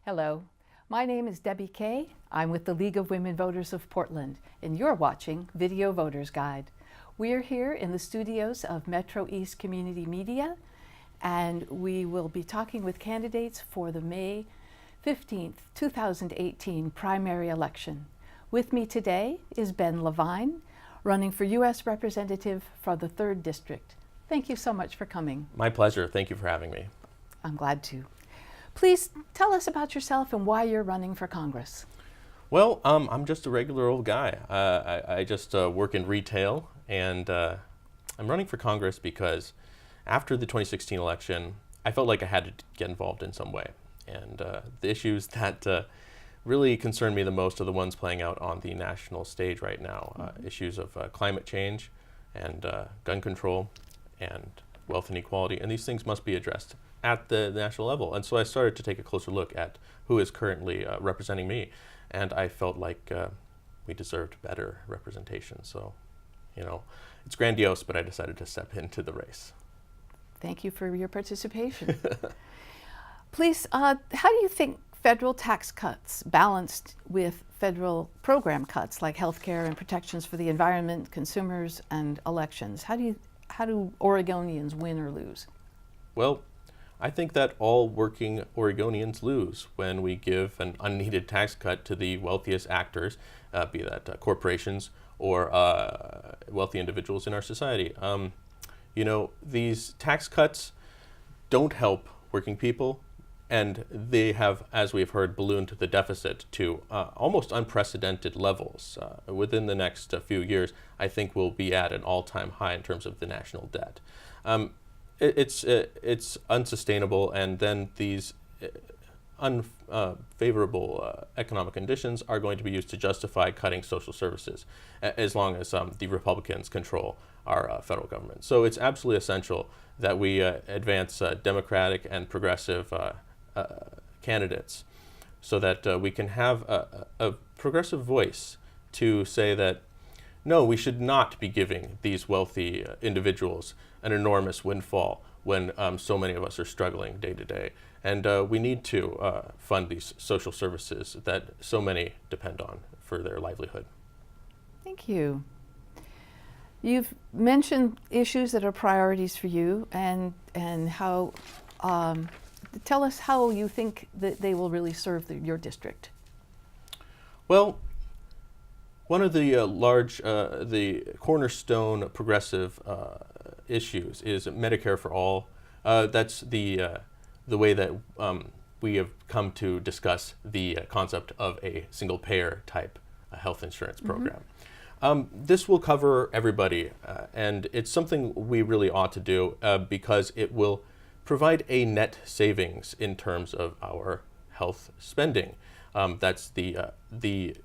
Hello, my name is Debbie Kay. I'm with the League of Women Voters of Portland, and you're watching Video Voters Guide. We're here in the studios of MetroEast Community Media, and we will be talking with candidates for the May 15th, 2018 primary election. With me today is Ben Lavine, running for U.S. Representative for the 3rd District. Thank you so much for coming. My pleasure. Thank you for having me. I'm glad to. Please tell us about yourself and why you're running for Congress. Well, I'm just a regular old guy. I just work in retail, and I'm running for Congress because after the 2016 election, I felt like I had to get involved in some way. And the issues that really concern me the most are the ones playing out on the national stage right now. Issues of climate change and gun control and wealth inequality, and these things must be addressed at the national level. And so I started to take a closer look at who is currently representing me, and I felt like we deserved better representation. So, you know, it's grandiose, but I decided to step into the race. Thank you for your participation. Please, how do you think federal tax cuts balanced with federal program cuts like healthcare and protections for the environment, consumers, and elections, how do Oregonians win or lose? Well, I think that all working Oregonians lose when we give an unneeded tax cut to the wealthiest actors, be that corporations or wealthy individuals in our society. You know, these tax cuts don't help working people, and they have, as we've heard, ballooned the deficit to almost unprecedented levels. Within the next few years, I think we'll be at an all-time high in terms of the national debt. It's unsustainable, and then these unfavorable economic conditions are going to be used to justify cutting social services, as long as the Republicans control our federal government. So it's absolutely essential that we advance democratic and progressive candidates, so that we can have a progressive voice to say that no, we should not be giving these wealthy individuals an enormous windfall when so many of us are struggling day to day. And we need to fund these social services that so many depend on for their livelihood. Thank you. You've mentioned issues that are priorities for you, and how, tell us how you think that they will really serve your district. Well, one of the the cornerstone progressive issues is Medicare for all. That's the way that we have come to discuss the concept of a single payer type health insurance program. This will cover everybody, and it's something we really ought to do because it will provide a net savings in terms of our health spending. That's the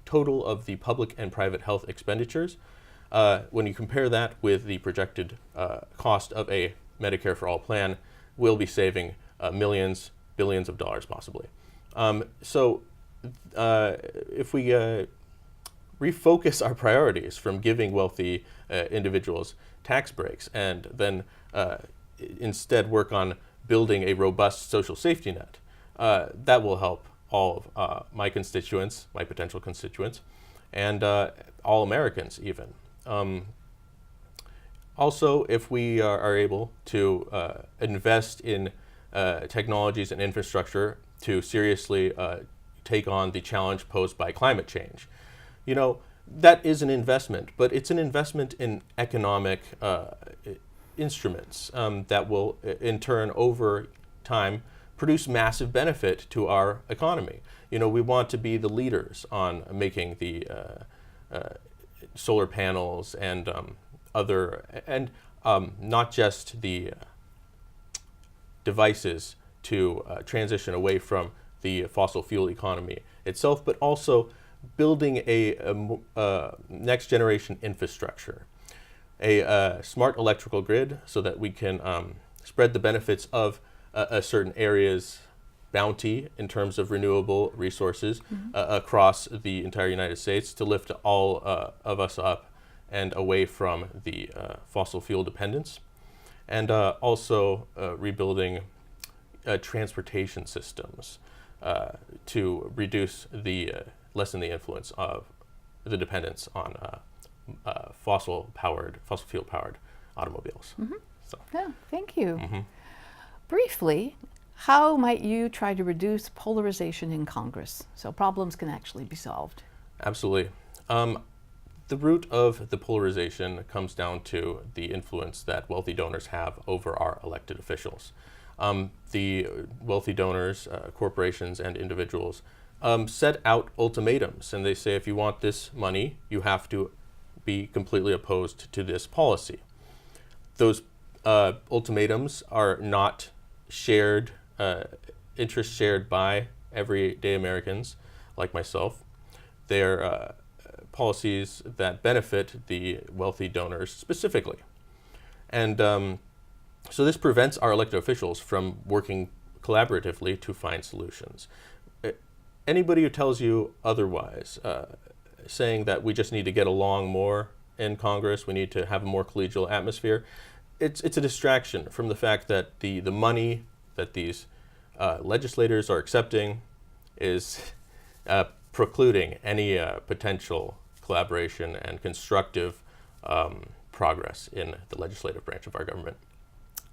total of the public and private health expenditures. When you compare that with the projected cost of a Medicare for all plan, we'll be saving millions, billions of dollars possibly. So if we refocus our priorities from giving wealthy individuals tax breaks and then instead work on building a robust social safety net, that will help all of my constituents, my potential constituents, and all Americans even. Also, if we are able to invest in technologies and infrastructure to seriously take on the challenge posed by climate change, you know, that is an investment, but it's an investment in economic instruments that will in turn over time produce massive benefit to our economy. You know, we want to be the leaders on making the solar panels and not just the devices to transition away from the fossil fuel economy itself, but also building a next generation infrastructure, a smart electrical grid, so that we can spread the benefits of a certain area's bounty in terms of renewable resources across the entire United States to lift all of us up and away from the fossil fuel dependence, and also rebuilding transportation systems to reduce lessen the influence of the dependence on fossil fuel powered automobiles. So. Yeah, thank you. Briefly, how might you try to reduce polarization in Congress so problems can actually be solved? Absolutely. The root of the polarization comes down to the influence that wealthy donors have over our elected officials. The wealthy donors, corporations and individuals, set out ultimatums, and they say if you want this money, you have to be completely opposed to this policy. Those ultimatums are not shared, interests shared by everyday Americans like myself. They're policies that benefit the wealthy donors specifically. And so this prevents our elected officials from working collaboratively to find solutions. Anybody who tells you otherwise, saying that we just need to get along more in Congress, we need to have a more collegial atmosphere, it's a distraction from the fact that the money that these legislators are accepting is precluding any potential collaboration and constructive progress in the legislative branch of our government.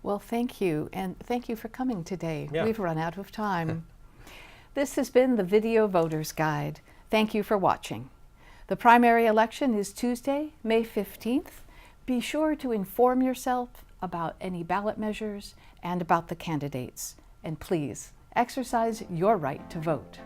Well, thank you, and thank you for coming today. Yeah. We've run out of time. This has been the Video Voters Guide. Thank you for watching. The primary election is Tuesday, May 15th. Be sure to inform yourself about any ballot measures and about the candidates. And please, exercise your right to vote.